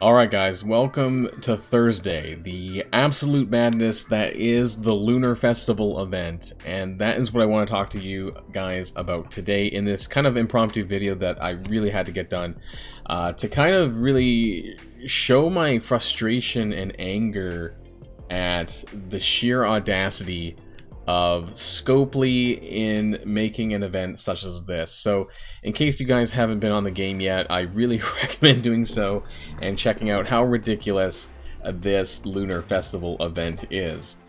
Alright guys, welcome to Thursday, the absolute madness that is the Lunar Festival event, and that is what I want to talk to you guys about today in this kind of impromptu video that I really had to get done to kind of really show my frustration and anger at the sheer audacity of Scopely in making an event such as this. So in case you guys haven't been on the game yet, I really recommend doing so and checking out how ridiculous this Lunar Festival event is.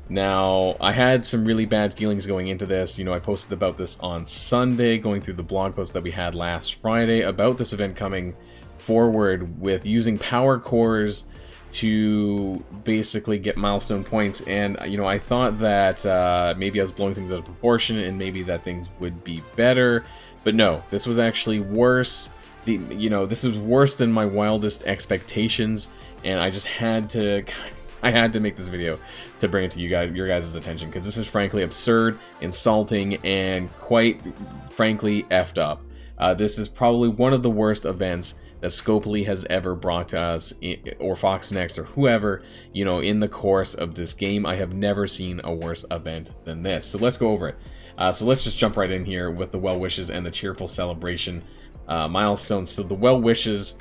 Now, I had some really bad feelings going into this. You know, I posted about this on Sunday, going through the blog post that we had last Friday about this event coming forward with using power cores to basically get milestone points, and you know, I thought that maybe I was blowing things out of proportion and maybe that things would be better, but no, this was actually worse. This is worse than my wildest expectations, and I just had to make this video to bring it to your guys' attention, because this is frankly absurd, insulting, and quite frankly effed up. This is probably one of the worst events that Scopely has ever brought to us, or Fox Next, or whoever, you know, in the course of this game. I have never seen a worse event than this. So let's go over it. So let's just jump right in here with the Well Wishes and the Cheerful Celebration milestones. So the Well Wishes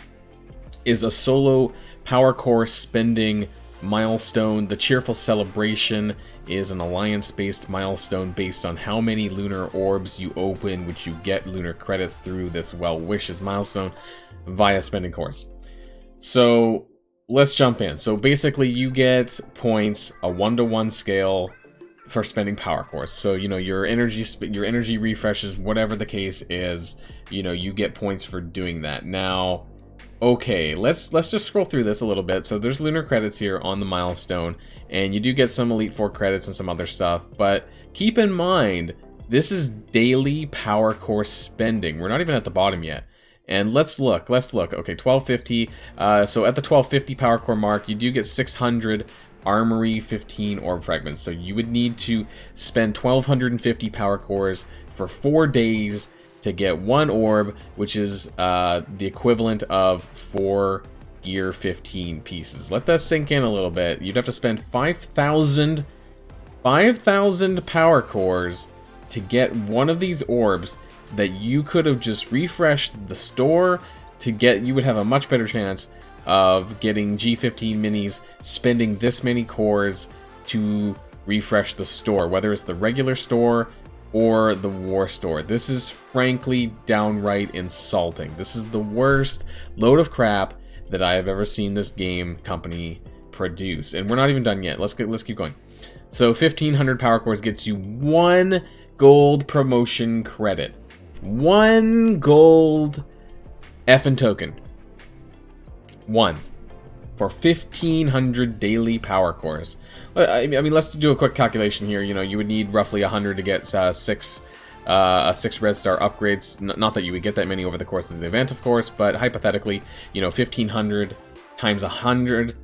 is a solo power core spending milestone. The Cheerful Celebration is an alliance-based milestone based on how many lunar orbs you open, which you get lunar credits through this Well Wishes milestone via spending cores. So let's jump in. So basically you get points, a 1-to-1 scale for spending power cores. So, you know, your energy refreshes, whatever the case is, you know, you get points for doing that. Now, okay, let's just scroll through this a little bit. So there's lunar credits here on the milestone, and you do get some Elite 4 credits and some other stuff, but keep in mind, this is daily power core spending. We're not even at the bottom yet. And let's look. Okay, 1250. So at the 1250 power core mark, you do get 600 Armory 15 orb fragments. So you would need to spend 1250 power cores for 4 days to get one orb, which is the equivalent of 4 Gear 15 pieces. Let that sink in a little bit. You'd have to spend 5,000 power cores to get one of these orbs that you could have just refreshed the store to get. You would have a much better chance of getting G14 Minis, spending this many cores to refresh the store, whether it's the regular store or the war store. This is frankly downright insulting. This is the worst load of crap that I have ever seen this game company produce. And we're not even done yet. Let's keep going. So 1500 power cores gets you 1 gold promotion credit. 1 gold effing token. 1 for 1500 daily power cores. I mean, let's do a quick calculation here. You know, you would need roughly 100 to get 6 red star upgrades. Not that you would get that many over the course of the event, of course, but hypothetically, you know, 1500 times 100,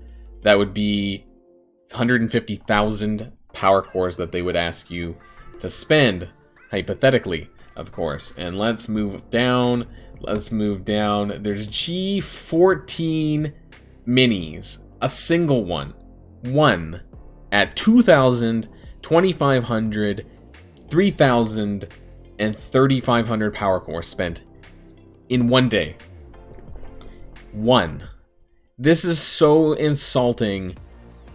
that would be 150,000 power cores that they would ask you to spend, hypothetically, of course. And let's move down. There's G14 Minis, a single one at 2,000, 2,500, 3,000, and 3,500 power cores spent in 1 day. This is so insulting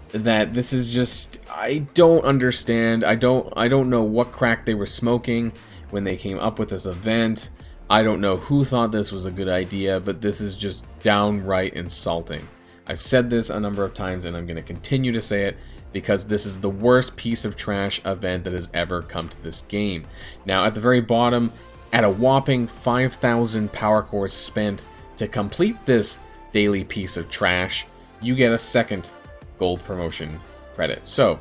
that this is just, I don't understand. I don't know what crack they were smoking when they came up with this event. I don't know who thought this was a good idea, but this is just downright insulting. I've said this a number of times, and I'm going to continue to say it, because this is the worst piece of trash event that has ever come to this game. Now, at the very bottom, at a whopping 5,000 power cores spent to complete this daily piece of trash, you get a second gold promotion credit. So,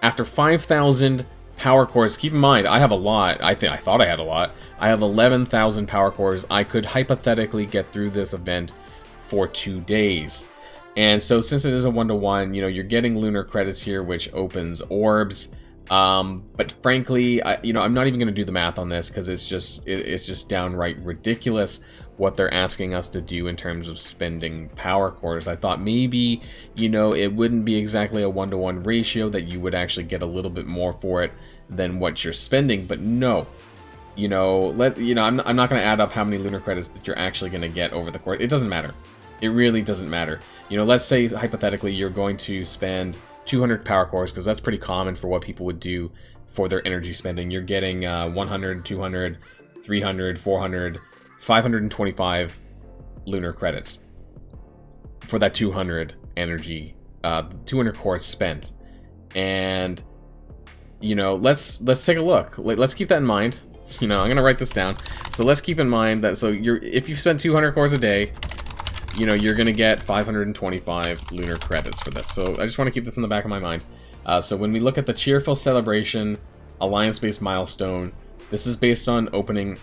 after 5,000 power cores, keep in mind, I have a lot. I thought I had a lot. I have 11,000 power cores. I could hypothetically get through this event for 2 days. And so since it is a 1-to-1, you know, you're getting lunar credits here, which opens orbs. But frankly, I'm not even going to do the math on this because it's just downright ridiculous what they're asking us to do in terms of spending power cores. I thought maybe, it wouldn't be exactly a 1-to-1 ratio, that you would actually get a little bit more for it than what you're spending, but no. I'm not going to add up how many lunar credits that you're actually going to get over the course. It doesn't matter. It really doesn't matter. Let's say hypothetically you're going to spend 200 power cores, because that's pretty common for what people would do for their energy spending. You're getting 100, 200, 300, 400, 525 lunar credits for that 200 energy, 200 cores spent. And let's take a look. Let's keep that in mind. I'm gonna write this down. So let's keep in mind that if you spend 200 cores a day, you're going to get 525 lunar credits for this. So I just want to keep this in the back of my mind. So when we look at the Cheerful Celebration Alliance-based milestone, this is based on opening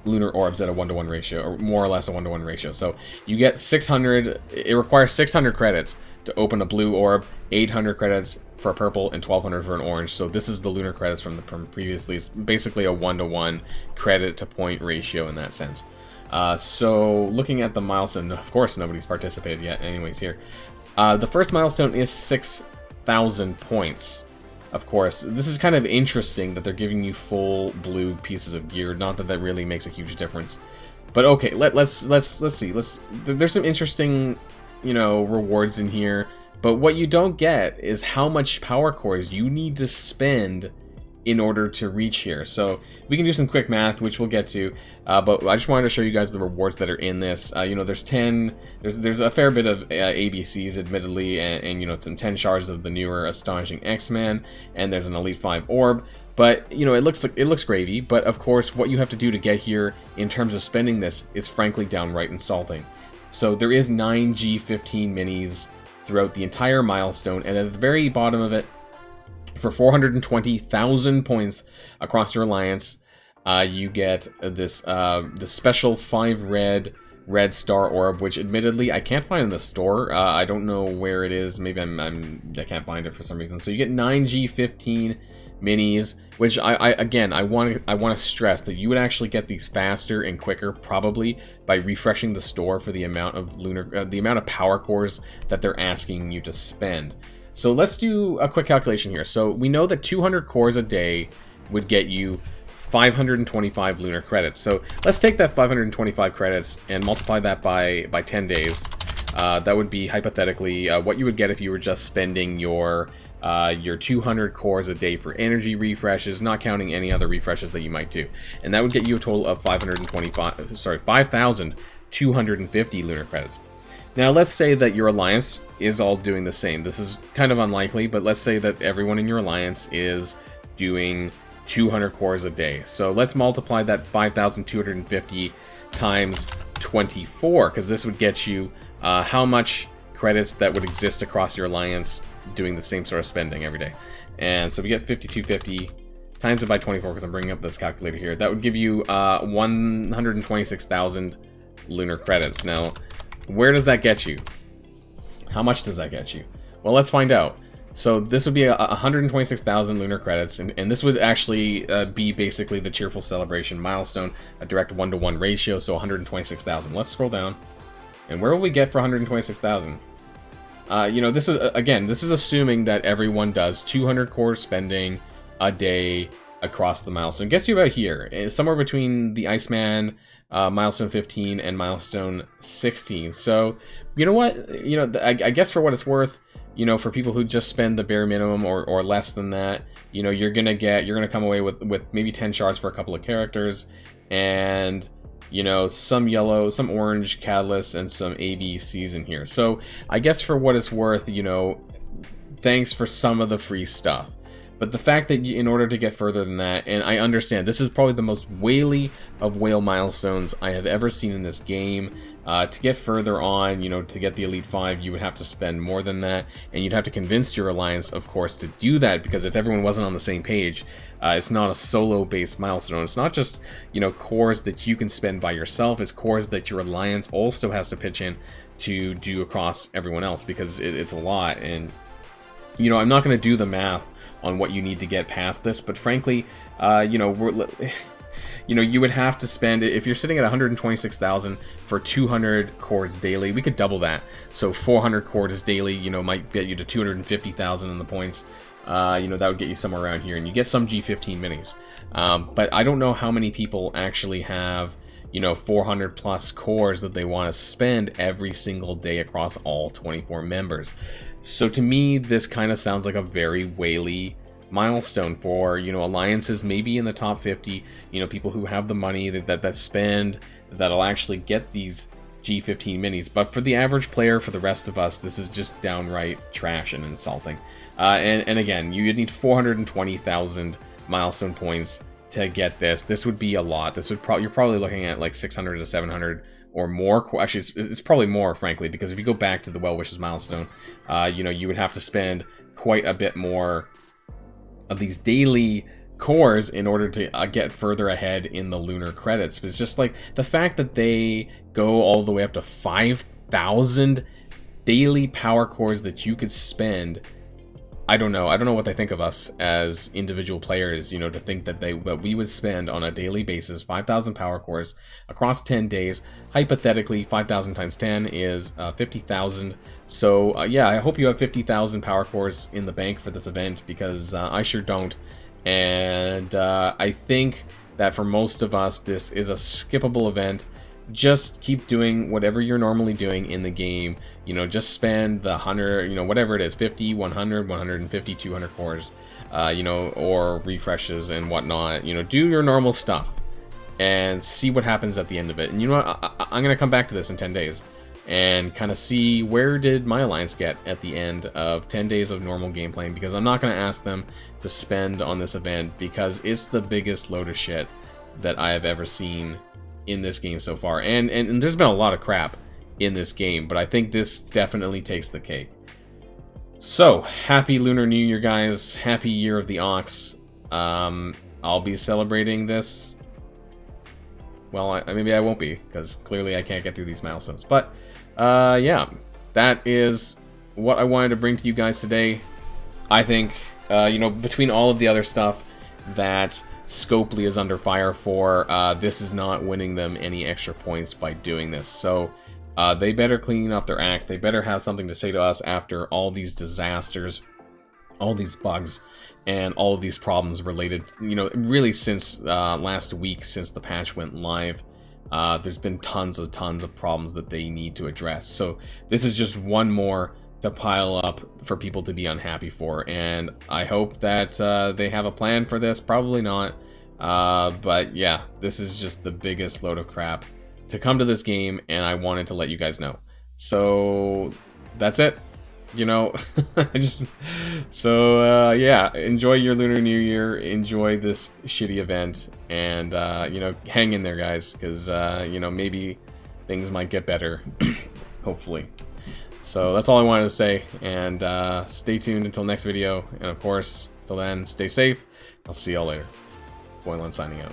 lunar orbs at a 1-to-1 ratio, or more or less a 1-to-1 ratio. So you get 600, it requires 600 credits to open a blue orb, 800 credits for a purple, and 1200 for an orange. So this is the lunar credits from previously. It's basically a 1-to-1 credit to point ratio in that sense. So looking at the milestone, of course nobody's participated yet anyways here. The first milestone is 6,000 points. Of course, this is kind of interesting that they're giving you full blue pieces of gear. Not that that really makes a huge difference. But okay, let's see. There's some interesting, rewards in here. But what you don't get is how much power cores you need to spend in order to reach here. So we can do some quick math, which we'll get to, but I just wanted to show you guys the rewards that are in this. There's a fair bit of ABCs, admittedly, and some 10 shards of the newer Astonishing X-Man, and there's an Elite 5 orb. But it looks gravy. But of course, what you have to do to get here in terms of spending this is frankly downright insulting. So there is 9 G14 Minis throughout the entire milestone, and at the very bottom of it, for 420,000 points across your alliance, you get this the special 5 red star orb, which admittedly I can't find in the store. I don't know where it is. Maybe I can't find it for some reason. So you get 9 G15 minis, which I want to stress that you would actually get these faster and quicker, probably by refreshing the store for the amount of the amount of power cores that they're asking you to spend. So let's do a quick calculation here. So we know that 200 cores a day would get you 525 lunar credits. So let's take that 525 credits and multiply that by 10 days. That would be hypothetically what you would get if you were just spending your 200 cores a day for energy refreshes, not counting any other refreshes that you might do. And that would get you a total of 5,250 lunar credits. Now, let's say that your alliance is all doing the same. This is kind of unlikely, but let's say that everyone in your alliance is doing 200 cores a day. So let's multiply that 5,250 times 24, because this would get you how much credits that would exist across your alliance doing the same sort of spending every day. And so we get 5,250 times it by 24, because I'm bringing up this calculator here. That would give you 126,000 lunar credits. Now, where does that get you? How much does that get you? Well, let's find out. So this would be 126,000 lunar credits, and this would actually be basically the Cheerful Celebration milestone, a direct 1-to-1 ratio, so 126,000. Let's scroll down, and where will we get for 126,000? This is assuming that everyone does 200 core spending a day across the milestone. Gets you about here, somewhere between the Iceman milestone 15 and milestone 16. So, you know what? I guess for what it's worth, for people who just spend the bare minimum or less than that, you're gonna come away with maybe 10 shards for a couple of characters, and some yellow, some orange catalysts, and some ABCs in here. So I guess for what it's worth, thanks for some of the free stuff. But the fact that in order to get further than that, and I understand, this is probably the most Whaley of Whale milestones I have ever seen in this game. To get further on, to get the Elite 5, you would have to spend more than that, and you'd have to convince your alliance, of course, to do that, because if everyone wasn't on the same page, it's not a solo-based milestone. It's not just, cores that you can spend by yourself, it's cores that your alliance also has to pitch in to do across everyone else, because it's a lot. And I'm not going to do the math on what you need to get past this, but frankly, you know, you would have to spend, if you're sitting at 126,000 for 200 cores daily, we could double that. So 400 cores daily, you know, might get you to 250,000 in the points. You know, that would get you somewhere around here, and you get some G14 minis. But I don't know how many people actually have, you know, 400 plus cores that they want to spend every single day across all 24 members. So to me, this kind of sounds like a very Whaley milestone for, you know, alliances maybe in the top 50, you know, people who have the money that spend, that'll actually get these G15 minis. But for the average player, for the rest of us, this is just downright trash and insulting. And again, you need 420,000 milestone points to get this. This would be a lot. This would you're probably looking at like 600 to 700 or more. Actually, it's probably more, frankly, because if you go back to the Well Wishes milestone, you know, you would have to spend quite a bit more of these daily cores in order to get further ahead in the Lunar Credits. But it's just like the fact that they go all the way up to 5,000 daily power cores that you could spend. I don't know what they think of us as individual players, you know, to think that we would spend on a daily basis 5,000 power cores across 10 days. Hypothetically, 5,000 times 10 is 50,000. So yeah, I hope you have 50,000 power cores in the bank for this event, because I sure don't. And I think that for most of us, this is a skippable event. Just keep doing whatever you're normally doing in the game. You know, just spend the 100, you know, whatever it is, 50, 100, 150, 200 cores, you know, or refreshes and whatnot. You know, do your normal stuff and see what happens at the end of it. And you know what? I'm going to come back to this in 10 days and kind of see where did my alliance get at the end of 10 days of normal game playing, because I'm not going to ask them to spend on this event, because it's the biggest load of shit that I have ever seen in this game so far. And there's been a lot of crap in this game, but I think this definitely takes the cake. So, happy Lunar New Year, guys. Happy Year of the Ox. I'll be celebrating this. Well, maybe I won't be, because clearly I can't get through these milestones. But, yeah, that is what I wanted to bring to you guys today. I think, you know, between all of the other stuff that Scopely is under fire for, this is not winning them any extra points by doing this. So they better clean up their act. They better have something to say to us after all these disasters, all these bugs, and all of these problems related, you know, really since last week, since the patch went live. There's been tons of problems that they need to address. So this is just one more to pile up for people to be unhappy for, and I hope that they have a plan for this. Probably not, but yeah, this is just the biggest load of crap to come to this game, and I wanted to let you guys know. So that's it, you know. Yeah, enjoy your Lunar New Year, enjoy this shitty event, and you know, hang in there, guys, because you know, maybe things might get better. Hopefully. So that's all I wanted to say, and stay tuned until next video, and of course, till then, stay safe. I'll see y'all later. Boylan signing out.